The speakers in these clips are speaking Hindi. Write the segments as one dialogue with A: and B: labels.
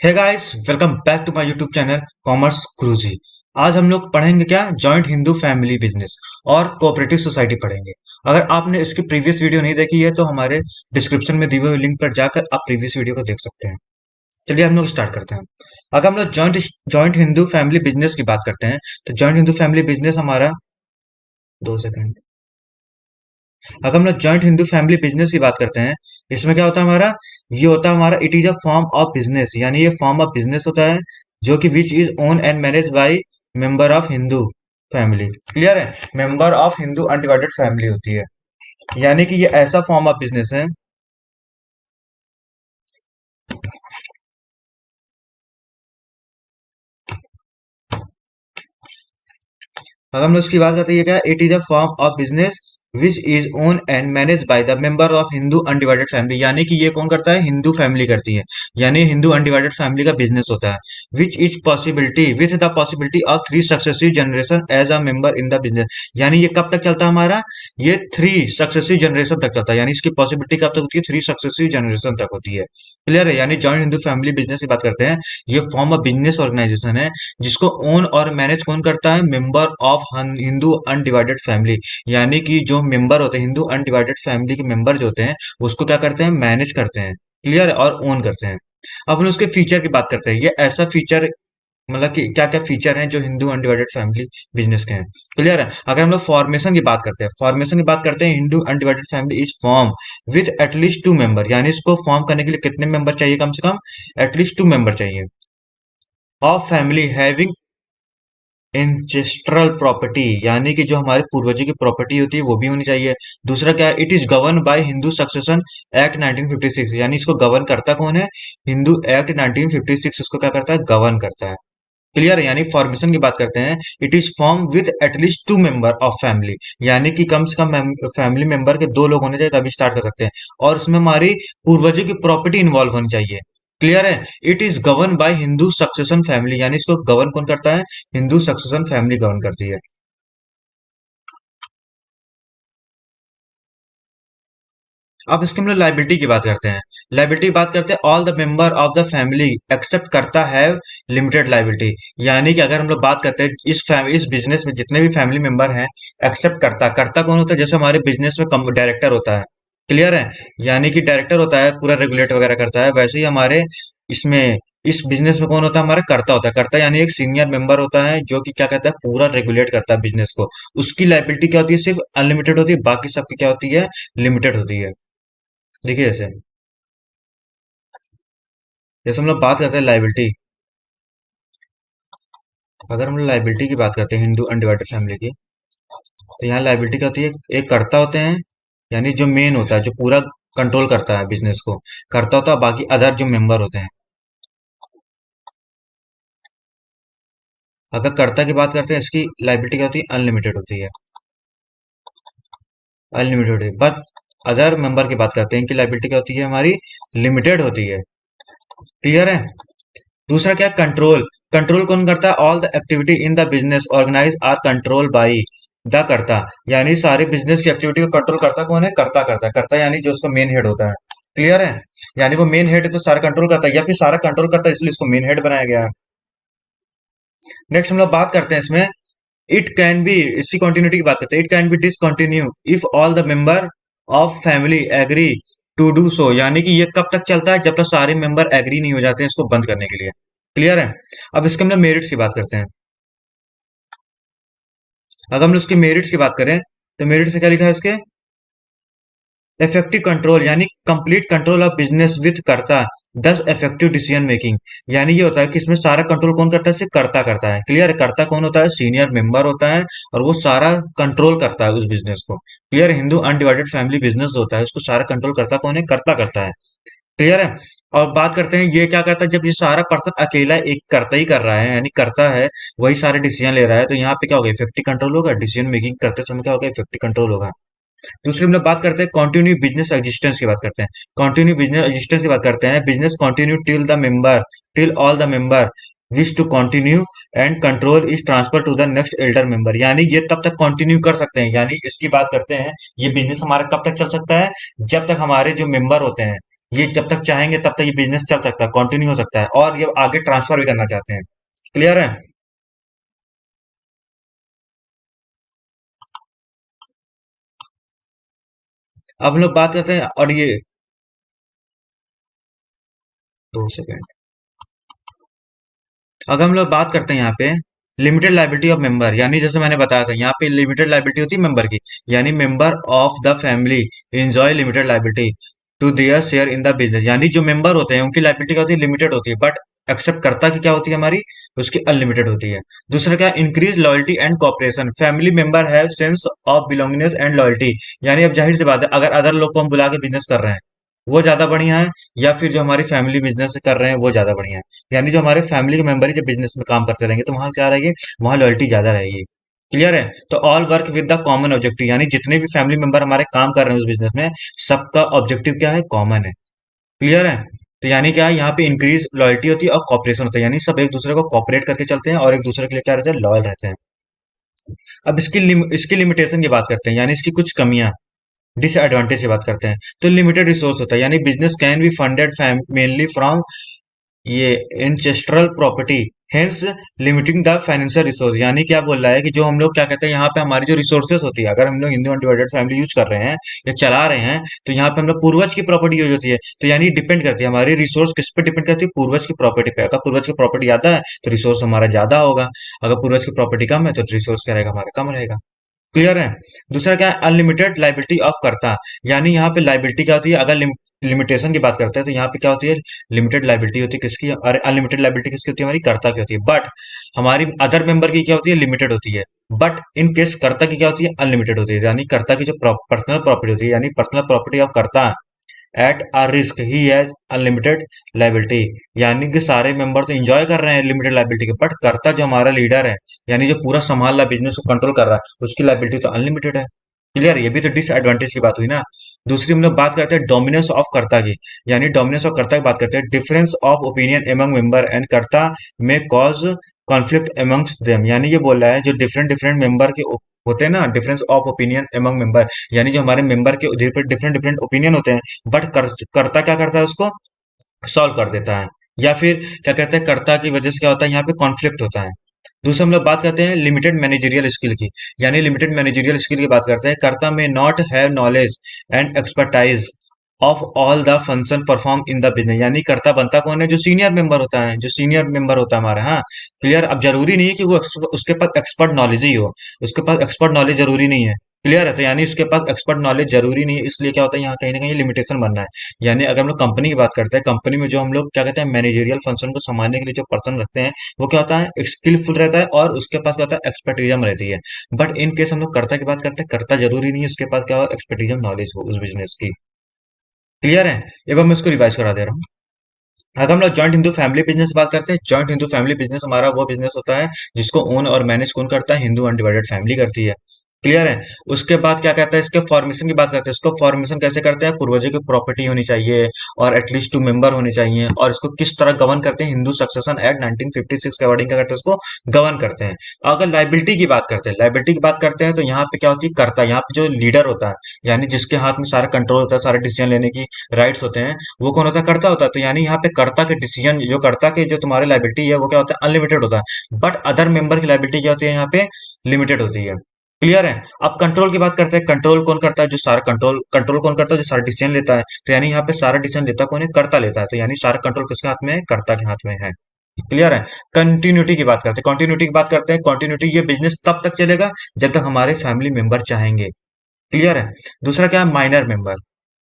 A: Hey guys, welcome back to my YouTube channel commerce Guruji. आज हम लोग पढ़ेंगे क्या, जॉइंट हिंदू फैमिली बिजनेस और कोऑपरेटिव सोसाइटी पढ़ेंगे। अगर आपने इसकी प्रीवियस वीडियो नहीं देखी है तो हमारे डिस्क्रिप्शन में दिए हुए लिंक पर जाकर आप प्रीवियस वीडियो को देख सकते हैं। चलिए हम लोग स्टार्ट करते हैं। अगर हम लोग joint joint Hindu family business की बात करते हैं तो जॉइंट हिंदू फैमिली बिजनेस हमारा 2 सेकंड। अगर हम लोग जॉइंट हिंदू फैमिली बिजनेस की बात करते हैं, इसमें क्या होता है हमारा, ये होता है हमारा, it is a form of business, यानी ये फॉर्म ऑफ बिजनेस होता है जो कि which is owned and manage by member of Hindu family. Clear है, member of Hindu undivided family होती है, यानी कि ये ऐसा फॉर्म ऑफ बिजनेस है। अगर हम लोग इसकी बात करते हैं, ये क्या, it is a form of business which is owned and manage bye the member of Hindu undivided family, यानी कि ये कौन करता है, हिंदू फैमिली करती है, यानी हिंदू अनडिवाइडेड फैमिली का बिजनेस होता है। Which is possibility with the possibility of 3 successive generation as a member in the business, यानी ये कब तक चलता है हमारा, ये 3 सक्सेसिव जनरेशन तक चलता है, यानी इसकी पॉसिबिलिटी कब तक होती है, 3 सक्सेसिव जनरेशन तक होती है। क्लियर है, यानी जॉइंट हिंदू फैमिली बिजनेस की बात करते हैं, ये फॉर्म ऑफ बिजनेस ऑर्गेनाइजेशन है जिसको ओन और मैनेज कौन करता है, member of Hindu undivided family, यानी कि जो मेंबर होते हैं हिंदू अनडिवाइडेड फैमिली के मेंबर जो होते हैं, उसको क्या करते हैं, मैनेज करते हैं। क्लियर है, और ओन करते हैं। अब हम उसके फीचर की बात करते हैं, ये ऐसा फीचर, मतलब कि क्या क्या फीचर हैं जो हिंदू अनडिवाइडेड फैमिली बिजनेस के हैं। क्लियर है, अगर हम लोग फॉर्मेशन की बात करते हैं, Hindu undivided family is form with at least 2 member, यानी इसको फॉर्म करने के लिए कितने मेंबर चाहिए, कम से कम एटलीस्ट 2 मेंबर चाहिए, of family having ancestral property, यानी कि जो हमारे पूर्वजों की प्रॉपर्टी होती है वो भी होनी चाहिए। दूसरा क्या है, it is govern by Hindu succession act 1956, यानी इसको गवर्न करता कौन है, हिंदू एक्ट 1956 इसको क्या करता है, गवर्न करता है। क्लियर है, यानी फॉर्मेशन की बात करते हैं, it is form with at least 2 member of family, यानी कि कम से कम फैमिली मेंबर के 2 लोग होने चाहिए तभी स्टार्ट कर सकते हैं, और उसमें हमारी पूर्वजों की प्रॉपर्टी इन्वॉल्व होनी चाहिए। क्लियर है, it is govern by Hindu succession family, यानी इसको गवर्न कौन करता है, हिंदू सक्सेशन फैमिली गवर्न करती है। अब इसके हम लोग लाइबिलिटी की बात करते हैं। लाइबिलिटी की बात करते हैं, all the member of the family accept करता है लिमिटेड लाइबिलिटी, यानी कि अगर हम लोग बात करते हैं इस बिजनेस में जितने भी फैमिली मेंबर हैं, एक्सेप्ट करता कौन होता है, जैसे हमारे बिजनेस में डायरेक्टर होता है। क्लियर है, यानी कि डायरेक्टर होता है, पूरा रेगुलेट वगैरह करता है, वैसे ही हमारे इसमें इस बिजनेस में कौन होता है, हमारा कर्ता होता है। कर्ता यानी एक सीनियर मेंबर होता है जो कि क्या कहता है, पूरा रेगुलेट करता है बिजनेस को। उसकी लाइबिलिटी क्या होती है, सिर्फ अनलिमिटेड होती है, बाकी सबकी क्या होती है, लिमिटेड होती है। देखिए जैसे हम लोग बात करते हैं लाइबिलिटी, अगर हम लोग लाइबिलिटी की बात करते हैं हिंदू अनडिवाइडेड फैमिली की, तो यहाँ लाइबिलिटी क्या होती है, एक कर्ता होते हैं, यानी जो मेन होता है, जो पूरा कंट्रोल करता है बिजनेस को, कर्ता होता है, बाकी अदर जो मेंबर होते हैं। अगर कर्ता की बात करते हैं, इसकी लाइबिलिटी क्या होती है, अनलिमिटेड होती है, अनलिमिटेड होती है। बट अदर मेंबर की बात करते हैं, इनकी लाइबिलिटी क्या होती है, हमारी लिमिटेड होती है। क्लियर है। दूसरा क्या, कंट्रोल, कंट्रोल कौन करता है, all the activity in the business organise are control by the karta, यानी सारे बिजनेस की एक्टिविटी को कंट्रोल करता कौन है, करता करता है, करता यानी जो उसका मेन हेड होता है। क्लियर है, यानी वो मेन हेड है तो सारा कंट्रोल करता है, या फिर सारा कंट्रोल करता है इसलिए इसको मेन हेड बनाया गया है। नेक्स्ट हम लोग बात करते हैं इसमें, इट कैन बी, इसकी कंटिन्यूटी की बात करते हैं, it can be discontinue if all the member of family agree to do so, यानी कि ये कब तक चलता है, जब तक सारे मेंबर एग्री नहीं हो जाते हैं इसको बंद करने के लिए। क्लियर है। अब इसके हम लोग मेरिट्स की बात करते हैं। अगर हम लोग इसके मेरिट्स की बात करें तो मेरिट से क्या लिखा है इसके, इफेक्टिव कंट्रोल, यानी complete control of business with करता, दस इफेक्टिव डिसीजन मेकिंग, यानी ये होता है कि इसमें सारा कंट्रोल कौन करता है, सिर्फ करता करता है। क्लियर है, करता कौन होता है, सीनियर मेंबर होता है, और वो सारा कंट्रोल करता है उस बिजनेस को। Clear, Hindu undivided family business होता है उसको सारा कंट्रोल करता कौन है, करता करता है। क्लियर है। और बात करते हैं ये क्या करता है, जब ये सारा पर्सन अकेला एक करता ही कर रहा है, यानी करता है वही सारे डिसीजन ले रहा है, तो यहाँ पे क्या होगा, इफेक्टिव कंट्रोल होगा, डिसीजन मेकिंग करते समय क्या होगा, इफेक्टिव कंट्रोल होगा। दूसरी हम लोग बात करते हैं कंटिन्यू बिजनेस एग्जिस्टेंस की बात करते हैं। कंटिन्यू बिजनेस एग्जिस्टेंस की बात करते हैं, business continue till all the member wish to continue and control is transfer to the next elder member, यानी ये तब तक कंटिन्यू कर सकते हैं, यानी इसकी बात करते हैं, ये बिजनेस हमारा कब तक चल सकता है, जब तक हमारे जो मेंबर होते हैं ये जब तक चाहेंगे तब तक ये बिजनेस चल सकता है, कंटिन्यू हो सकता है, और ये आगे ट्रांसफर भी करना चाहते हैं। क्लियर है? अब हम लोग बात करते हैं, और ये 2 सेकेंड, अगर हम लोग बात करते हैं यहाँ पे लिमिटेड लाइबिलिटी ऑफ मेंबर, यानी जैसे मैंने बताया था यहाँ पे लिमिटेड लाइबिलिटी होती है मेंबर की, यानी member of the family enjoy limited liability to their share in the business, यानी जो मेंबर होते हैं उनकी लाइबिलिटी क्या होती है, लिमिटेड होती है, बट एक्सेप्ट करता की क्या होती है हमारी, उसकी अनलिमिटेड होती है। दूसरा क्या, increase loyalty and cooperation, family member have sense of belongingness and loyalty, यानी अब जाहिर सी बात है अगर अदर लोग को हम बुला के बिजनेस कर रहे हैं वो ज्यादा बढ़िया है, या फिर जो हमारी फैमिली बिजनेस कर रहे हैं वो ज्यादा बढ़िया है। यानी जो हमारे फैमिली के मेंबर ही जब बिजनेस में काम करते रहेंगे तो वहां क्या रहेगी, वहां लॉयल्टी ज्यादा रहेगी। क्लियर है? तो all work with the common objective, यानी जितने भी फैमिली मेंबर हमारे काम कर रहे हैं उस बिजनेस में, सबका ऑब्जेक्टिव क्या है, कॉमन है। क्लियर है? तो यानी क्या है, यहाँ पे इंक्रीज लॉयल्टी होती है और कॉपरेशन होता है, यानी सब एक दूसरे को कॉपरेट करके चलते हैं और एक दूसरे के लिए क्या रहते हैं, लॉयल रहते हैं। अब इसकी लिमिटेशन की बात करते हैं, यानी इसकी कुछ कमियां, डिसएडवांटेज की बात करते हैं। तो लिमिटेड रिसोर्स होता है, यानी business can be funded mainly from ये ancestral property, hence limiting the financial resource, यानी क्या बोल रहा है कि जो हम लोग क्या कहते हैं यहाँ पे हमारी जो रिसोर्सेज होती है, अगर हम लोग हिंदू अनडिवाइडेड फैमिली यूज कर रहे हैं या चला रहे हैं, तो यहाँ पे हम लोग पूर्वज की प्रॉपर्टी यूज होती है, तो यानी डिपेंड करती है हमारी रिसोर्स किस पे डिपेंड करती है, पूर्वज की प्रॉपर्टी पे। अगर पूर्वज की प्रॉपर्टी ज्यादा है तो रिसोर्स हमारा ज्यादा होगा, अगर पूर्वज की प्रॉपर्टी कम है तो रिसोर्स क्या रहेगा, हमारा कम रहेगा। क्लियर है? दूसरा क्या है, अनलिमिटेड लाइबिलिटी ऑफ कर्ता, यानी यहाँ पे लाइबिलिटी क्या होती है, अगर लिमिटेशन की बात करते हैं तो यहाँ पे क्या होती है, लिमिटेड लाइबिलिटी होती है किसकी, और अनलिमिटेड लाइबिलिटी किसकी होती है, हमारी कर्ता की होती है। बट हमारी अदर मेंबर की क्या होती है, लिमिटेड होती है। बट इन केस कर्ता की क्या होती है, अनलिमिटेड होती है, यानी कर्ता की जो पर्सनल प्रॉपर्टी होती है, यानी personal property of karta at a risk he has unlimited liability, यानी कि सारे मेंबर तो एंजॉय कर रहे हैं लिमिटेड लाइबिलिटी के, बट कर्ता जो हमारा लीडर है, यानी जो पूरा संभाल रहा है बिजनेस को कंट्रोल कर रहा है, उसकी लाइबिलिटी तो अनलिमिटेड है। क्लियर? ये भी तो डिसएडवांटेज की बात हुई ना। दूसरी हम लोग बात करते हैं डोमिनेंस ऑफ कर्ता की, यानी डोमिनेंस ऑफ कर्ता की बात करते हैं, difference of opinion among member and कर्ता में कॉज कॉन्फ्लिक्ट एमंग्स देम, यानी ये बोल रहा है जो डिफरेंट डिफरेंट मेंबर के होते हैं ना, difference of opinion among member, यानी जो हमारे मेंबर के डिफरेंट डिफरेंट ओपिनियन होते हैं, बट कर्ता क्या करता है, उसको सॉल्व कर देता है, या फिर क्या कहते हैं, कर्ता की वजह से क्या होता है, यहाँ पे कॉन्फ्लिक्ट होता है। दूसरा हम लोग बात करते हैं लिमिटेड मैनेजरियल स्किल की, यानी लिमिटेड मैनेजरियल स्किल की बात करते हैं, कर्ता में not have knowledge and expertise of all the function perform in the business, यानी कर्ता बनता कौन है, जो सीनियर मेंबर होता है, जो सीनियर मेंबर होता है हमारा। हाँ, क्लियर? अब जरूरी नहीं है कि वो उसके पास एक्सपर्ट नॉलेज ही हो, उसके पास एक्सपर्ट नॉलेज जरूरी नहीं है। क्लियर है? तो यानी उसके पास एक्सपर्ट नॉलेज जरूरी नहीं है, इसलिए क्या होता है, यहाँ कहीं ना कहीं लिमिटेशन बनना है। यानी अगर हम लोग कंपनी की बात करते हैं, कंपनी में जो हम लोग क्या कहते हैं, मैनेजरियल फंक्शन को संभालने के लिए जो पर्सन रखते हैं, वो क्या होता है, स्किलफुल रहता है और उसके पास क्या होता है, एक्सपर्टिज्म रहती है। बट इन केस हम लोग कर्ता की बात करते हैं, कर्ता जरूरी नहीं है उसके पास क्या हो, एक्सपर्टिज्म नॉलेज हो उस बिजनेस की। क्लियर है? एक बार मैं इसको रिवाइज करा दे रहा हूँ। अगर हम लोग जॉइंट हिंदू फैमिली बिजनेस बात करते हैं, जॉइंट हिंदू फैमिली बिजनेस हमारा वो बिजनेस होता है जिसको ओन और मैनेज कौन करता है, हिंदू अनडिवाइडेड फैमिली करती है। क्लियर है? उसके बाद क्या कहता है, इसके फॉर्मेशन की बात करते हैं, इसको फॉर्मेशन कैसे करते हैं, पूर्वजों की प्रॉपर्टी होनी चाहिए और एटलीस्ट 2 मेंबर होने चाहिए, और इसको किस तरह गवर्न करते हैं, हिंदू सक्सेशन एक्ट 1956 के अकॉर्डिंग क्या करते हैं, उसको गवर्न करते हैं। अगर लाइबिलिटी की बात करते हैं, लाइबिलिटी की बात करते हैं तो यहाँ पे क्या होती है, करता यहाँ पे जो लीडर होता है, यानी जिसके हाथ में सारा कंट्रोल होता है, सारे डिसीजन लेने की राइट्स होते हैं, वो कौन होता है, कर्ता होता है। तो यानी यहाँ पे कर्ता के डिसीजन, जो कर्ता के जो तुम्हारी लाइबिलिटी है वो क्या होता है, अनलिमिटेड होता है, बट अदर मेंबर की लाइबिलिटी क्या होती है, यहाँ पे लिमिटेड होती है। क्लियर है? अब कंट्रोल की बात करते हैं, कंट्रोल कौन करता है, जो सारा कंट्रोल कंट्रोल कौन करता है, जो सारा डिसीजन लेता है, तो यानी यहाँ पे सारा डिसीजन लेता कौन है, कर्ता लेता है, तो यानी सारा कंट्रोल किसके हाथ में है, कर्ता के हाथ में है। क्लियर है? कंटिन्यूटी की बात करते हैं, कंटिन्यूटी की बात करते हैं, कंटिन्यूटी ये बिजनेस तब तक चलेगा जब तक हमारे फैमिली मेंबर चाहेंगे। क्लियर है? दूसरा क्या है, माइनर मेंबर,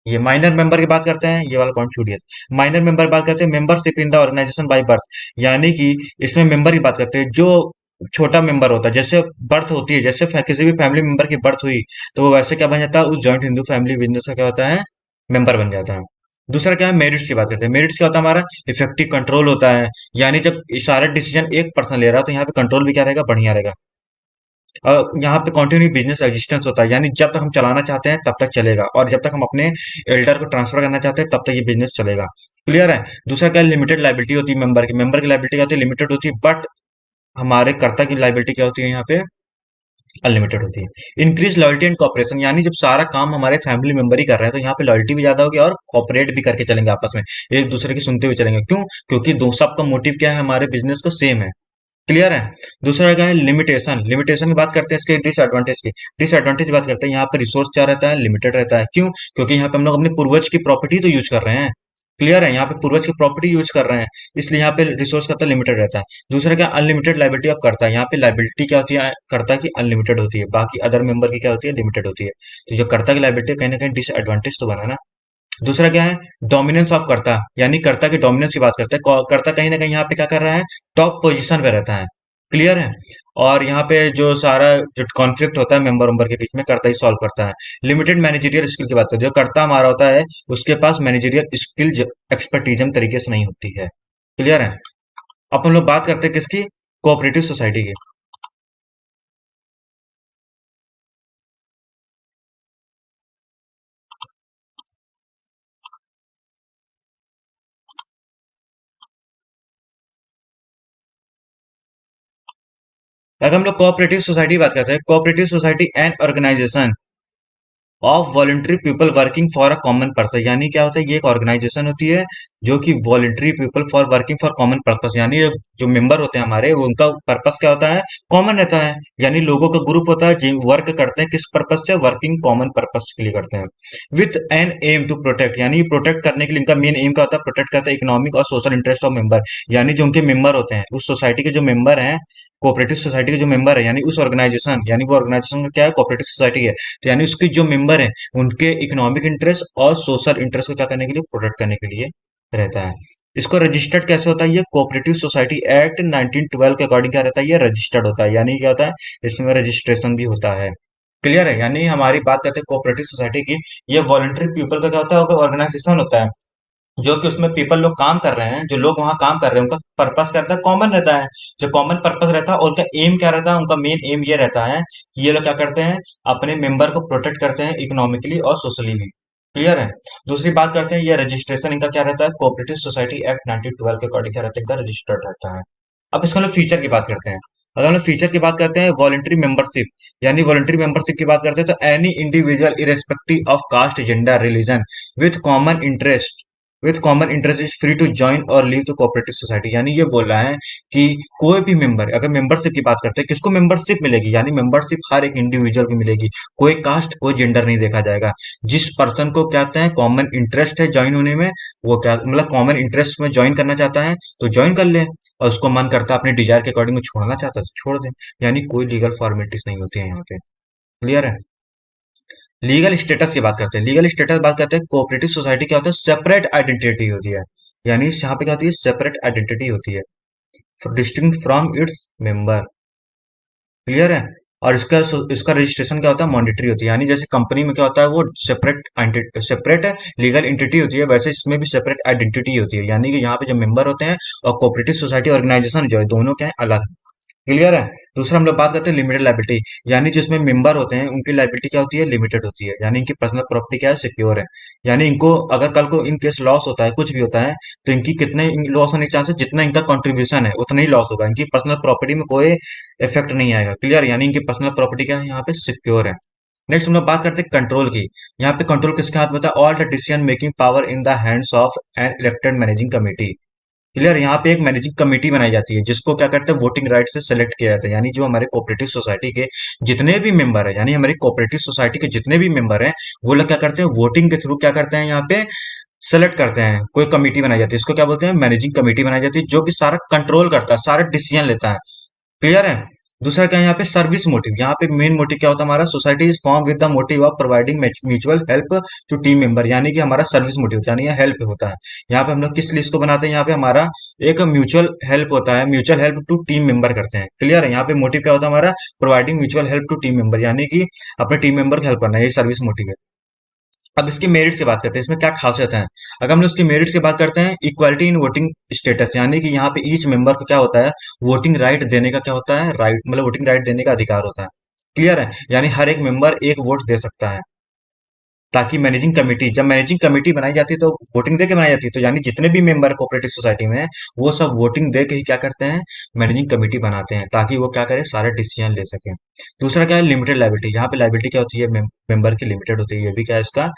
A: ये माइनर मेंबर की बात करते हैं, ये वाला पॉइंट छूट गया। माइनर मेंबर बात करते हैं, membership in the organisation by birth, यानी कि इसमें मेंबर की बात करते हैं जो छोटा मेंबर होता है, जैसे बर्थ होती है, जैसे किसी भी फैमिली मेंबर की बर्थ हुई तो वो वैसे क्या बन जाता है, उस जॉइंट हिंदू फैमिली बिजनेस का क्या होता है, मेंबर बन जाता है। दूसरा क्या है, मेरिट्स की बात करते हैं, मेरिट्स क्या होता है हमारा, इफेक्टिव कंट्रोल होता है, यानी जब सारे डिसीजन एक पर्सन ले रहा है तो यहाँ पे कंट्रोल भी क्या रहेगा, बढ़िया रहेगा। यहाँ पे कंटिन्यू बिजनेस एग्जिस्टेंस होता है, यानी जब तक हम चलाना चाहते हैं तब तक चलेगा, और जब तक हम अपने एल्डर को ट्रांसफर करना चाहते हैं तब तक ये बिजनेस चलेगा। क्लियर है? दूसरा क्या, लिमिटेड लाइबिलिटी होती है मेंबर की लाइबिलिटी क्या होती है, लिमिटेड होती है, बट हमारे कर्ता की लाइबिलिटी क्या होती है यहाँ पे, अनलिमिटेड होती है। इंक्रीज लॉयल्टी एंड कॉपरेशन, यानी जब सारा काम हमारे फैमिली मेंबर ही कर रहे हैं तो यहाँ पे लॉयल्टी भी ज्यादा होगी और कॉपरेट भी करके चलेंगे आपस में, एक दूसरे की सुनते हुए चलेंगे। क्यों? क्योंकि दो सबका मोटिव क्या है, हमारे बिजनेस का सेम है। क्लियर है। दूसरा क्या है, लिमिटेशन। लिमिटेशन की बात करते हैं, इसके डिसएडवांटेज की। डिसएडवांटेज बात करते हैं, यहाँ पे रिसोर्स क्या रहता है, लिमिटेड रहता है। क्यों? क्योंकि यहाँ पे हम लोग अपने पूर्वज की प्रॉपर्टी तो यूज कर रहे हैं। क्लियर है, यहाँ पे पूर्वज की प्रॉपर्टी यूज कर रहे हैं, इसलिए यहाँ पे रिसोर्स का तो लिमिटेड रहता है। दूसरा क्या, अनलिमिटेड लाइबिलिटी अब करता है। यहाँ पे लाइबिलिटी क्या होती है, करता है कि अनलिमिटेड होती है, बाकी अदर मेंबर की क्या होती है, लिमिटेड होती है। तो जो करता की लाइबिलिटी कहीं ना कहीं डिसएडवांटेज तो बना ना। दूसरा क्या है, डोमिनेंस ऑफ कर्ता, यानी कर्ता के डोमिनेंस की बात करते हैं। कर्ता कहीं ना कहीं यहाँ पे क्या कर रहा है, टॉप पोजीशन पे रहता है। क्लियर है। और यहाँ पे जो सारा जो कॉन्फ्लिक्ट होता है मेंबर मेंबर के बीच में, कर्ता ही सॉल्व करता है। लिमिटेड मैनेजरियल स्किल की बात करते हैं, जो कर्ता हमारा होता है उसके पास मैनेजरियल स्किल एक्सपर्टीजम तरीके से नहीं होती है। क्लियर है। अब हम लोग बात करते हैं किसकी, कोऑपरेटिव सोसाइटी की। अगर हम लोग कोऑपरेटिव सोसाइटी की बात करते हैं, cooperative society and organisation of voluntary people working for a common purpose, यानी क्या होता है, ये एक ऑर्गेनाइजेशन होती है जो कि voluntary people for working for common purpose, यानी जो मेंबर होते हैं हमारे, वो उनका पर्पस क्या होता है, कॉमन रहता है। यानी लोगों का ग्रुप होता है जो वर्क करते हैं किस पर्पस से, वर्किंग कॉमन पर्पस के लिए करते हैं। With an aim to protect, यानी प्रोटेक्ट करने के लिए इनका मेन एम क्या होता है, प्रोटेक्ट करता है इकोनॉमिक और सोशल इंटरेस्ट ऑफ मेंबर, यानी जो उनके मेंबर होते हैं उस सोसाइटी के जो मेंबर हैं, कोऑपरेटिव सोसाइटी के जो मेंबर है, यानी उस ऑर्गेनाइजेशन, यानी वो ऑर्गेनाइजेशन क्या है, कोऑपरेटिव सोसाइटी है, तो यानी उसकी जो मेंबर है उनके इकोनॉमिक इंटरेस्ट और सोशल इंटरेस्ट को क्या करने के लिए, प्रोटेक्ट करने के लिए रहता है। इसको रजिस्टर्ड कैसे होता है, ये कोऑपरेटिव सोसाइटी एक्ट 1912 के अकॉर्डिंग क्या रहता है, ये रजिस्टर्ड होता है, यानी क्या होता है, इसमें रजिस्ट्रेशन भी होता है। क्लियर है। यानी हमारी बात करते हैं कोऑपरेटिव सोसाइटी की, ये वॉलंटरी पीपल का क्या होता है, ऑर्गेनाइजेशन होता है, जो कि उसमें पीपल लोग काम कर रहे हैं, जो लोग वहां काम कर रहे हैं उनका पर्पस क्या रहता है, कॉमन रहता है। जो कॉमन पर्पस रहता है और उनका एम क्या रहता है, उनका मेन एम ये रहता है कि ये लोग क्या करते हैं, अपने मेंबर को प्रोटेक्ट करते हैं इकोनॉमिकली और सोशली भी। क्लियर है। दूसरी बात करते हैं, ये रजिस्ट्रेशन इनका क्या रहता है, कोऑपरेटिव सोसाइटी एक्ट 1912 के अकॉर्डिंग क्या रहता है, इनका रजिस्टर्ड रहता है। अब इसका हम लोग फीचर की बात करते हैं। अगर हम लोग फीचर की बात करते हैं, वॉलंटरी मेंबरशिप, यानी वॉलंटरी मेंबरशिप की बात करते हैं, तो any individual irrespective of caste, gender, religion with common interest, is free to join और लीव द कोऑपरेटिव सोसाइटी, यानी ये बोल रहा है कि कोई भी मेंबर, अगर मेंबरशिप की बात करते हैं, किसको मेंबरशिप मिलेगी, यानी मेंबरशिप हर एक इंडिविजुअल को मिलेगी, कोई कास्ट कोई जेंडर नहीं देखा जाएगा। जिस पर्सन को कहते हैं कॉमन इंटरेस्ट है ज्वाइन होने में, वो क्या मतलब कॉमन इंटरेस्ट में ज्वाइन करना चाहता है तो ज्वाइन कर ले, और उसको मन करता है अपने डिजायर के अकॉर्डिंग छोड़ना चाहता है तो छोड़ दे। यानी कोई लीगल फॉर्मेलिटीज नहीं होती है यहाँ पे। क्लियर है। लीगल स्टेटस की बात करते हैं, लीगल स्टेटस बात करते हैं, कोऑपरेटिव सोसाइटी क्या होता है, सेपरेट आइडेंटिटी होती है, यानी यहाँ पे क्या होती है, सेपरेट आइडेंटिटी होती है, distinct from its member. Clear है। और इसका इसका रजिस्ट्रेशन क्या होता है, मॉनिटरी होती है, यानी जैसे कंपनी में क्या होता है, वो सेपरेट लीगल एंटिटी होती है, वैसे इसमें भी सेपरेट आइडेंटिटी होती है, यानी कि यहाँ पे जो मेंबर होते हैं और कोऑपरेटिव सोसाइटी ऑर्गेनाइजेशन जो है, दोनों क्या है, अलग। क्लियर है। दूसरा हम लोग बात करते हैं लिमिटेड लाइबिलिटी, यानी जिसमें मेंबर होते हैं उनकी लाइबिलिटी क्या होती है, लिमिटेड होती है, यानी इनकी पर्सनल प्रॉपर्टी क्या है, सिक्योर है। यानी इनको अगर कल को इन केस लॉस होता है, कुछ भी होता है, तो इनकी कितने लॉस होने के चांसेस, जितना इनका कंट्रीब्यूशन है उतना ही लॉस होगा, इनकी पर्सनल प्रॉपर्टी में कोई इफेक्ट नहीं आएगा। क्लियर। यानी इनकी पर्सनल प्रॉपर्टी क्या है, यहाँ पे सिक्योर है। नेक्स्ट हम लोग बात करते हैं कंट्रोल की। यहाँ पे कंट्रोल किसके हाथ में होता है, all the decision making power in the hands of an elected managing committee. Clear. यहाँ पे एक मैनेजिंग कमेटी बनाई जाती है जिसको क्या करते हैं, वोटिंग राइट से सेलेक्ट किया जाता है, यानी जो हमारे कोऑपरेटिव सोसाइटी के जितने भी मेंबर है, यानी हमारी कोऑपरेटिव सोसाइटी के जितने भी मेंबर हैं, वो लोग क्या करते हैं, वोटिंग के थ्रू क्या करते हैं, यहाँ पे सेलेक्ट करते हैं, कोई कमेटी बनाई जाती है, इसको क्या बोलते हैं, मैनेजिंग कमेटी बनाई जाती है, जो कि सारा कंट्रोल करता है, सारा डिसीजन लेता है। क्लियर है। दूसरा क्या है, यहाँ पे सर्विस मोटिव, यहाँ पे मेन मोटिव क्या होता है हमारा, society is form with the motive of providing mutual help to team member, यानी कि हमारा सर्विस मोटिव होता है, यानी हेल्प होता है। यहाँ पे हम लोग किस लिए इसको बनाते हैं, यहाँ पे हमारा एक म्यूचुअल हेल्प होता है, mutual help to team member करते हैं। क्लियर है। यहाँ पे मोटिव क्या होता है हमारा, providing mutual help to team member, यानी कि अपने टीम मेंबर को हेल्प करना, ये सर्विस मोटिव है। अब इसकी मेरिट्स की बात करते हैं, इसमें क्या खासियत है। अगर हम लोग इसकी मेरिट्स की बात करते हैं, इक्वालिटी इन वोटिंग स्टेटस, यानी कि यहाँ पे ईच मेंबर को क्या होता है, वोटिंग राइट देने का क्या होता है, राइट मतलब वोटिंग राइट देने का अधिकार होता है। क्लियर है। यानी हर एक मेंबर एक वोट दे सकता है। ताकि मैनेजिंग कमेटी, जब मैनेजिंग कमेटी बनाई जाती है तो वोटिंग दे के बनाई जाती है, तो यानी जितने भी मेंबर कोऑपरेटिव सोसाइटी में हैं, वो सब वोटिंग दे के ही क्या करते हैं, मैनेजिंग कमेटी बनाते हैं, ताकि वो क्या करे, सारे डिसीजन ले सकें। दूसरा क्या है, लिमिटेड लाइबिलिटी। यहाँ पे लाइबिलिटी क्या होती है, मेंबर की लिमिटेड होती है, ये भी क्या है इसका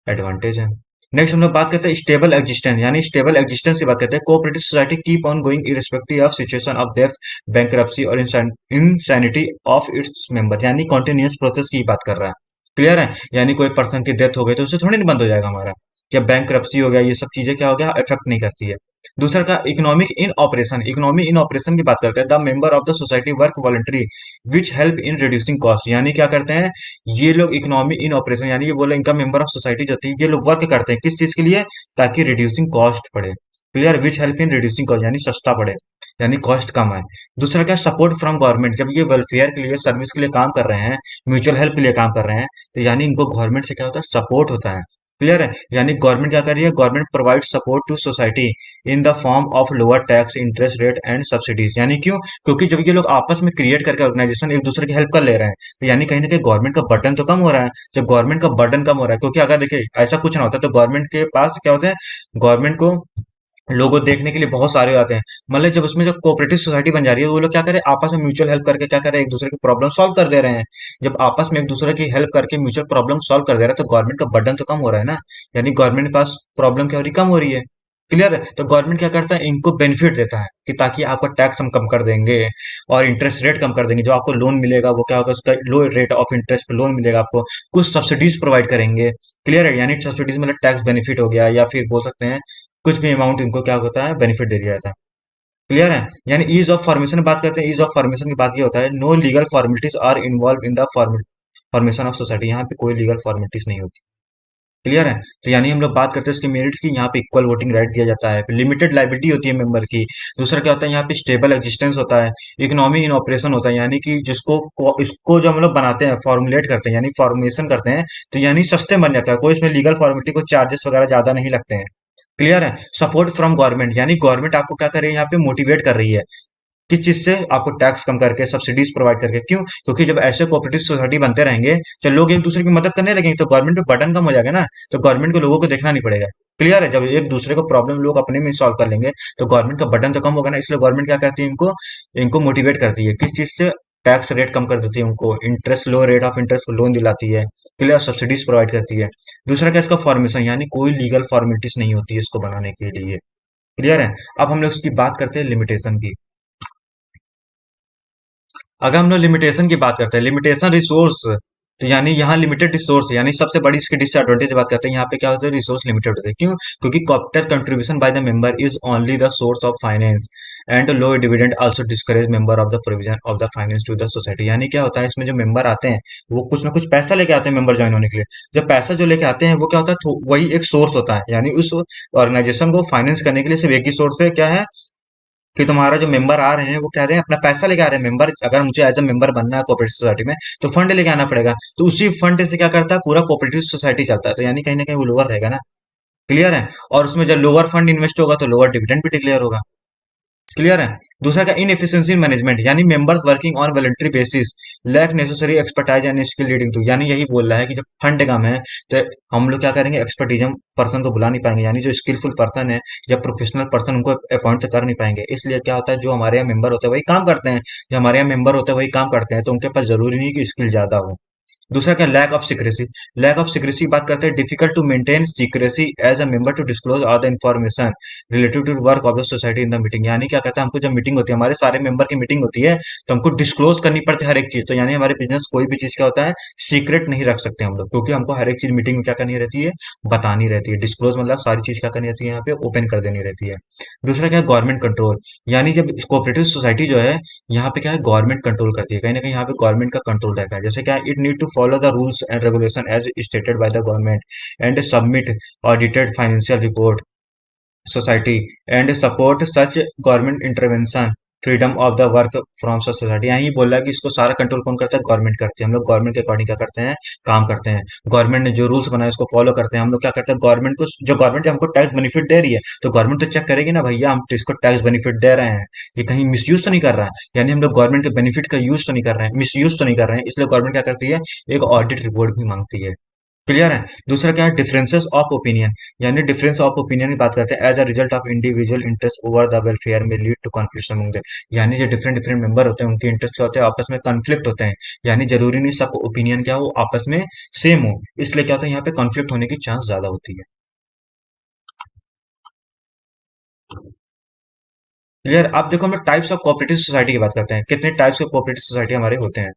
A: एडवांटेज है। नेक्स्ट हम लोग बात करते हैं स्टेबल एग्जिस्टेंस, यानी स्टेबल एग्जिस्टेंस की बात करते हैं। Cooperative society keep on going irrespective of situation of death, bankruptcy और इंसैनिटी ऑफ इट्स मेंबर, यानी कॉन्टिन्यूस प्रोसेस की बात कर रहा है। क्लियर है, यानी कोई पर्सन की डेथ हो गई तो उससे थोड़ी नहीं बंद हो जाएगा हमारा, या बैंकरप्सी हो गया, ये सब चीजें क्या हो गया, इफेक्ट नहीं करती है। दूसरा का economic in operation, economy in operation की बात करते हैं। The member of the society work voluntary which help in reducing cost, यानी क्या करते हैं ये लोग, इकोनॉमी इन ऑपरेशन, यानी ये बोले इनका मेंबर ऑफ सोसाइटी जो थी, ये लोग वर्क करते हैं किस चीज के लिए, ताकि रिड्यूसिंग कॉस्ट पड़े। Clear, which help in reducing cost, यानी सस्ता पड़े, यानी कॉस्ट कम है। दूसरा क्या, सपोर्ट फ्रॉम गवर्नमेंट, जब ये वेलफेयर के लिए, सर्विस के लिए काम कर रहे हैं, म्यूचुअल हेल्प के लिए काम कर रहे हैं, तो यानी इनको गवर्नमेंट से क्या होता है, सपोर्ट होता है। क्लियर है, यानी गवर्नमेंट क्या कर रही है, government provide support to society in the form of lower tax, interest rate and subsidies, यानी क्यों, क्योंकि जब ये लोग आपस में क्रिएट करके ऑर्गेनाइजेशन एक दूसरे की हेल्प कर ले रहे हैं, तो यानी कहीं ना कहीं गवर्नमेंट का बर्डन तो कम हो रहा है। जब गवर्नमेंट का बर्डन कम हो रहा है, क्योंकि अगर देखिए ऐसा कुछ ना होता तो गवर्नमेंट के पास क्या होता है, गवर्नमेंट को लोगों देखने के लिए बहुत सारे आते हैं, मतलब जब उसमें जब कोऑपरेटिव सोसाइटी बन जा रही है, वो लोग क्या करें, आपस में म्यूचुअल हेल्प करके क्या करें, एक दूसरे की प्रॉब्लम सॉल्व कर दे रहे हैं। जब आपस में एक दूसरे की हेल्प करके म्यूचुअल प्रॉब्लम सॉल्व कर दे रहे हैं, तो गवर्नमेंट का बर्डन तो कम हो रहा है ना, यानी गवर्नमेंट के पास प्रॉब्लम क्या हो रही, कम हो रही है। क्लियर है, तो गवर्नमेंट क्या करता है, इनको बेनिफिट देता है कि ताकि आपका टैक्स हम कम कर देंगे और इंटरेस्ट रेट कम कर देंगे, जो आपको लोन मिलेगा वो क्या होगा, उसका लो रेट ऑफ इंटरेस्ट पे लोन मिलेगा आपको, कुछ सब्सिडीज प्रोवाइड करेंगे। क्लियर है, यानी सब्सिडीज मतलब टैक्स बेनिफिट हो गया, या फिर बोल सकते हैं कुछ भी अमाउंट इनको क्या होता है, बेनिफिट दे दिया जाता है। क्लियर है, यानी ईज ऑफ फॉर्मेशन बात करते हैं। ईज ऑफ फॉर्मेशन की बात ये होता है, no legal formalities are involve in the formation of society, यहाँ पे कोई लीगल फॉर्मेलिटीज नहीं होती। क्लियर है, तो यानी हम लोग बात करते हैं इसके मेरिट्स की, यहाँ पे इक्वल वोटिंग राइट दिया जाता है, लिमिटेड लाइबिलिटी होती है मेंबर की। दूसरा क्या होता है, यहाँ पे स्टेबल एग्जिस्टेंस होता है, इकोनॉमी इन ऑपरेशन होता है, यानी कि इसको जो हम लोग बनाते हैं, फॉर्मुलेट करते हैं, यानी फॉर्मेशन करते हैं, तो यानी सस्ते बन जाता है, कोई इसमें लीगल फॉर्मेलिटी को चार्जेस वगैरह ज्यादा नहीं लगते हैं। क्लियर है, सपोर्ट फ्रॉम गवर्नमेंट, यानी गवर्नमेंट आपको क्या कर रही है, यहाँ पे मोटिवेट कर रही है, किस चीज से, आपको टैक्स कम करके, सब्सिडीज प्रोवाइड करके। क्यों, क्योंकि जब ऐसे कोऑपरेटिव सोसाइटी बनते रहेंगे, जब लोग एक दूसरे की मदद करने लगेंगे, तो गवर्नमेंट पे बर्डन कम हो जाएगा ना, तो गवर्नमेंट को लोगों को देखना नहीं पड़ेगा। क्लियर है, जब एक दूसरे को प्रॉब्लम लोग अपने में सॉल्व कर लेंगे, तो गवर्नमेंट का बर्डन तो कम होगा ना, इसलिए गवर्नमेंट क्या करती है, इनको इनको मोटिवेट करती है, किस चीज से, टैक्स रेट कम कर देती है उनको, interest, low rate of interest loan दिलाती है, क्लियर, सब्सिडीज प्रोवाइड करती है। दूसरा क्या, इसका फॉर्मेशन, यानी कोई लीगल फॉर्मेलिटीज नहीं होती है इसको बनाने के लिए। क्लियर है, अब हम लोग उसकी बात करते हैं लिमिटेशन की। अगर हम लोग लिमिटेशन की बात करते हैं, लिमिटेशन रिसोर्स, तो यानी यहाँ लिमिटेड रिसोर्स, यानी सबसे बड़ी इसकी डिसएडवांटेज बात करते हैं, यहाँ पे क्या होता है, रिसोर्स लिमिटेड होते हैं। क्यों, क्योंकि capital contribution by the member is only the source of finance and low dividend also discourage member of the provision of the finance to the society, यानी क्या होता है, इसमें जो मेंबर आते हैं वो कुछ ना कुछ पैसा लेके आते हैं मेंबर ज्वाइन होने के लिए। जब पैसा जो लेके आते हैं वो क्या होता है, वही एक सोर्स होता है, यानी उस ऑर्गेनाइजेशन को फाइनेंस करने के लिए सिर्फ एक ही सोर्स है, क्या है, कि तुम्हारा जो मेंबर आ रहे हैं वो कह रहे हैं अपना पैसा लेके आ रहे हैं। मेंबर, अगर मुझे एज अ मेंबर बनना है कोऑपरेटिव सोसाइटी में, तो फंड लेके आना पड़ेगा, तो उसी फंड से क्या करता है, पूरा कोऑपरेटिव सोसाइटी चलता है, तो यानी कहीं ना कहीं वो लोअर रहेगा ना। क्लियर है, और उसमें जब लोअर फंड इन्वेस्ट होगा तो लोअर डिविडेंड भी डिक्लेयर होगा। क्लियर है, दूसरा क्या, इनएफिशिएंसी मैनेजमेंट, यानी members working on voluntary basis lack necessary expertise and skill leading to, यानी यही बोल रहा है कि जब फंड कम है तो हम लोग क्या करेंगे, एक्सपर्टीज पर्सन को बुला नहीं पाएंगे, यानी जो स्किलफुल पर्सन है या प्रोफेशनल पर्सन उनको अपॉइंट तो कर नहीं पाएंगे। इसलिए क्या होता है, जो हमारे यहाँ मेंबर होते हैं वही काम करते हैं, जो हमारे यहाँ मेंबर होते हैं वही काम करते हैं, तो उनके पास जरूरी नहीं कि स्किल ज्यादा हो। दूसरा क्या, lack of secrecy, lack of secrecy की बात करते हैं, difficult to maintain secrecy as a member to disclose all the information related to work of the society in the meeting, यानी क्या कहता है, हमको जब मीटिंग होती है, हमारे सारे मेंबर की मीटिंग होती है, तो हमको डिस्क्लोज करनी पड़ती है हर एक चीज, तो यानी हमारे बिजनेस कोई भी चीज क्या होता है, सीक्रेट नहीं रख सकते हम लोग, क्योंकि हमको हर एक चीज मीटिंग में क्या करनी रहती है, बतानी रहती है। डिस्क्लोज मतलब सारी चीज क्या करनी रहती है, यहाँ पे ओपन कर देनी रहती है। दूसरा क्या है, गवर्नमेंट कंट्रोल, यानी जब कोऑपरेटिव सोसाइटी जो है, यहाँ पे क्या है, गवर्नमेंट कंट्रोल करती है, कहीं ना कहीं यहाँ पे गवर्नमेंट का कंट्रोल रहता है। जैसे क्या, it need to follow the rules and regulation as stated by the government and submit audited financial report society and support such government intervention freedom of the work from society, यहाँ ये बोल रहा है कि इसको सारा कंट्रोल कौन करता है, गवर्नमेंट करती है। हम लोग गवर्नमेंट के अकॉर्डिंग क्या करते हैं, काम करते हैं। गवर्नमेंट ने जो रूल्स बनाए उसको फॉलो करते हैं। हम लोग क्या करते हैं, गवर्नमेंट को, जो गवर्नमेंट जब हमको टैक्स बेनिफिट दे रही है, तो गवर्नमेंट तो चेक करेगी ना, भैया हम तो इसको टैक्स बेनिफिट दे रहे हैं, ये कहीं मिसयूज तो नहीं कर रहा है, यानी हम लोग गवर्नमेंट के बेनिफिट का यूज तो नहीं कर रहे हैं, मिस यूज तो नहीं कर रहे हैं, इसलिए गवर्नमेंट क्या करती है, एक ऑडिट रिपोर्ट भी मांगती है। क्लियर है। दूसरा क्या है, डिफरेंसेस ऑफ ओपिनियन, यानी डिफरेंस ऑफ ओपिनियन की बात करते हैं। As a result of individual interest over the welfare may lead to conflict among them, यानी जो डिफरेंट डिफरेंट मेंबर होते हैं उनके इंटरेस्ट क्या होते हैं, आपस में कॉन्फ्लिक्ट होते हैं। यानी जरूरी नहीं सबको ओपिनियन क्या हो आपस में सेम हो, इसलिए क्या होता है यहाँ पे कॉन्फ्लिक्ट होने की चांस ज्यादा होती है। क्लियर। अब देखो हम लोग टाइप्स ऑफ कोऑपरेटिव सोसाइटी की बात करते हैं, कितने टाइप्स ऑफ कोऑपरेटिव सोसाइटी हमारे होते हैं।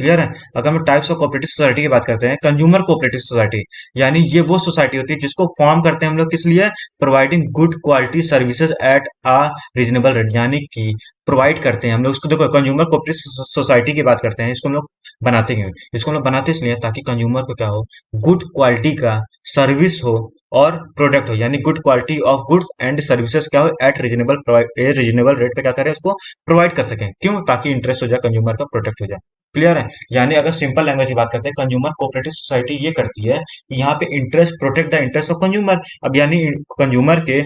A: क्लियर है। अगर हम टाइप्स ऑफ कोऑपरेटिव सोसाइटी की बात करते हैं, कंज्यूमर कोऑपरेटिव सोसाइटी, यानी ये वो सोसाइटी होती है जिसको फॉर्म करते हैं हम लोग किस लिए, providing good quality services at a reasonable rate, यानी कि प्रोवाइड करते हैं हम लोग उसको। देखो कंज्यूमर कोऑपरेटिव सोसाइटी की बात करते हैं, इसको हम लोग बनाते हैं, इसको हम लोग बनाते इसलिए ताकि कंज्यूमर को क्या हो, गुड क्वालिटी का सर्विस हो और प्रोडक्ट हो, यानी good quality of goods and services क्या हो एट रीजनेबल रेट पे क्या करें, इसको प्रोवाइड कर सकें। क्यों, ताकि इंटरेस्ट हो जाए कंज्यूमर का, प्रोटेक्ट हो जाए। क्लियर है। यानी अगर सिंपल लैंग्वेज की बात करते हैं, कंज्यूमर कोऑपरेटिव सोसाइटी ये करती है कि यहाँ पे interest protect the interest of consumer. अब यानी कंज्यूमर के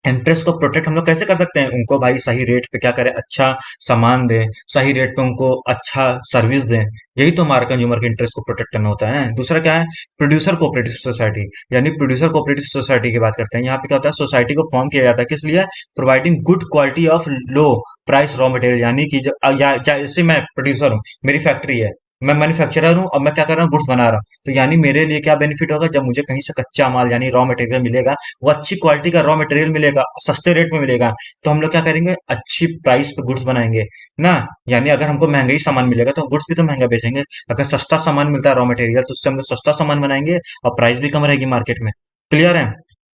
A: इंटरेस्ट को प्रोटेक्ट हम लोग कैसे कर सकते हैं, उनको भाई सही रेट पे क्या करें, अच्छा सामान दें, सही रेट पे उनको अच्छा सर्विस दें। यही तो हमारा कंज्यूमर के इंटरेस्ट को प्रोटेक्ट करना होता है। दूसरा क्या है, प्रोड्यूसर कोऑपरेटिव सोसाइटी, यानी प्रोड्यूसर कोऑपरेटिव सोसाइटी की बात करते हैं। यहाँ पे क्या होता है, सोसाइटी को फॉर्म किया जाता है किस लिए, providing good quality of low price raw material, यानी कि जैसे मैं प्रोड्यूसर हूँ, मेरी फैक्ट्री है, मैं मैन्युफैक्चरर हूँ और मैं क्या कर रहा हूँ, गुड्स बना रहा हूँ, तो यानी मेरे लिए क्या बेनिफिट होगा, जब मुझे कहीं से कच्चा माल यानी रॉ मटेरियल मिलेगा, वो अच्छी क्वालिटी का रॉ मटेरियल मिलेगा, सस्ते रेट में मिलेगा, तो हम लोग क्या करेंगे, अच्छी प्राइस पे गुड्स बनाएंगे ना। यानी अगर हमको महंगा ही सामान मिलेगा तो गुड्स भी तो महंगा बेचेंगे। अगर सस्ता सामान मिलता है रॉ मटेरियल, तो उससे हम लोग सस्ता सामान बनाएंगे और प्राइस भी कम रहेगी मार्केट में। क्लियर है।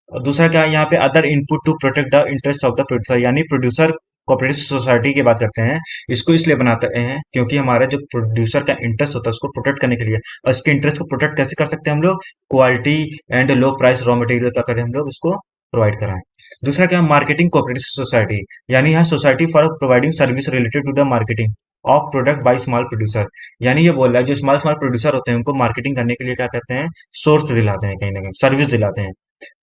A: और दूसरा क्या है, यहाँ पे other input to protect the interest of the producer, यानी प्रोड्यूसर कोऑपरेटिव सोसाइटी की बात करते हैं। इसको इसलिए बनाते हैं क्योंकि हमारा जो प्रोड्यूसर का इंटरेस्ट होता है उसको प्रोटेक्ट करने के लिए। और इसके इंटरेस्ट को प्रोटेक्ट कैसे कर सकते हैं हम लोग, quality and low price raw material का करें हम लोग उसको प्रोवाइड कराएं। दूसरा क्या, मार्केटिंग कोऑपरेटिव सोसाइटी, यानी यहाँ society for providing service related to the marketing of product by small producer, यानी ये बोल रहा है जो स्मॉल स्मॉल प्रोड्यूसर होते हैं उनको मार्केटिंग करने के लिए क्या करते हैं, सोर्स दिलाते हैं, कहीं ना कहीं सर्विस दिलाते हैं।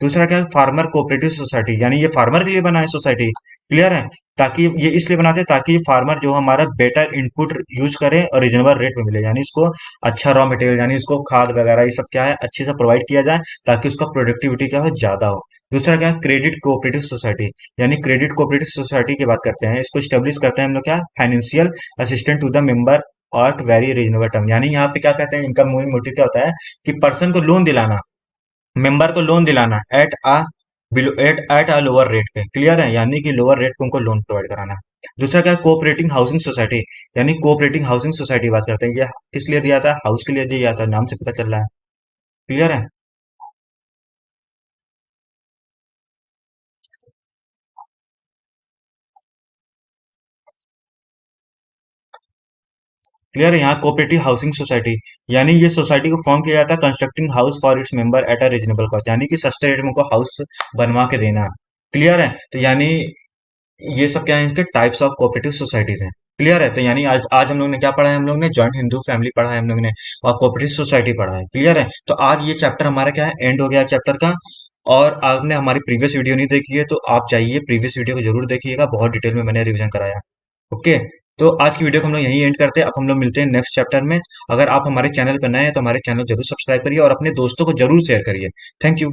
A: दूसरा क्या है, फार्मर कोऑपरेटिव सोसाइटी, यानी ये फार्मर के लिए बना है सोसाइटी। क्लियर है। ताकि ये इसलिए बनाते हैं ताकि फार्मर जो हमारा बेटर इनपुट यूज करे और रीजनेबल रेट में मिले, यानी इसको अच्छा रॉ मटेरियल यानी इसको खाद वगैरह ये सब क्या है अच्छे से प्रोवाइड किया जाए ताकि उसका प्रोडक्टिविटी क्या हो, ज्यादा हो। दूसरा क्या है, क्रेडिट कोऑपरेटिव सोसाइटी, यानी क्रेडिट कोऑपरेटिव सोसाइटी की बात करते हैं, इसको स्टेब्लिश करते हैं हम लोग क्या, financial assistant to the member और वेरी रीजनेबल टर्म, यानी यहाँ पे क्या कहते हैं, इनका मूल मोटिव क्या होता है कि पर्सन को लोन दिलाना, मेंबर को लोन दिलाना एट अ लोअर रेट पे। क्लियर है। यानी कि लोअर रेट पे उनको लोन प्रोवाइड कराना। दूसरा क्या है, कोऑपरेटिंग हाउसिंग सोसाइटी, यानी कोऑपरेटिंग हाउसिंग सोसाइटी बात करते हैं, ये किस लिए दिया था, हाउस के लिए दिया था, नाम से पता चल रहा है। क्लियर है। क्लियर है। यहाँ कोऑपरेटिव हाउसिंग सोसाइटी, यानी ये सोसाइटी को फॉर्म किया जाता है constructing house for its member at a reasonable cost, यानी कि सस्ते रेट में उनको हाउस बनवा के देना। क्लियर है। तो यानी ये सब क्या है, इसके टाइप्स ऑफ कोऑपरेटिव सोसाइटीज हैं। क्लियर है। तो यानी आज आज हम लोग ने क्या पढ़ा है, हम लोग ने जॉइंट हिंदू फैमिली पढ़ा है हम लोग ने, और कोऑपरेटिव सोसाइटी पढ़ा है। क्लियर है। तो आज ये चैप्टर हमारा क्या है, एंड हो गया चैप्टर का। और आपने हमारी प्रीवियस वीडियो नहीं देखी है तो आप जाइए प्रीवियस वीडियो को जरूर देखिएगा, बहुत डिटेल में मैंने रिवीजन कराया। ओके। तो आज की वीडियो को हम लोग यहीं एंड करते हैं, अब हम लोग मिलते हैं नेक्स्ट चैप्टर में। अगर आप हमारे चैनल पर नए हैं तो हमारे चैनल जरूर सब्सक्राइब करिए और अपने दोस्तों को जरूर शेयर करिए। Thank you.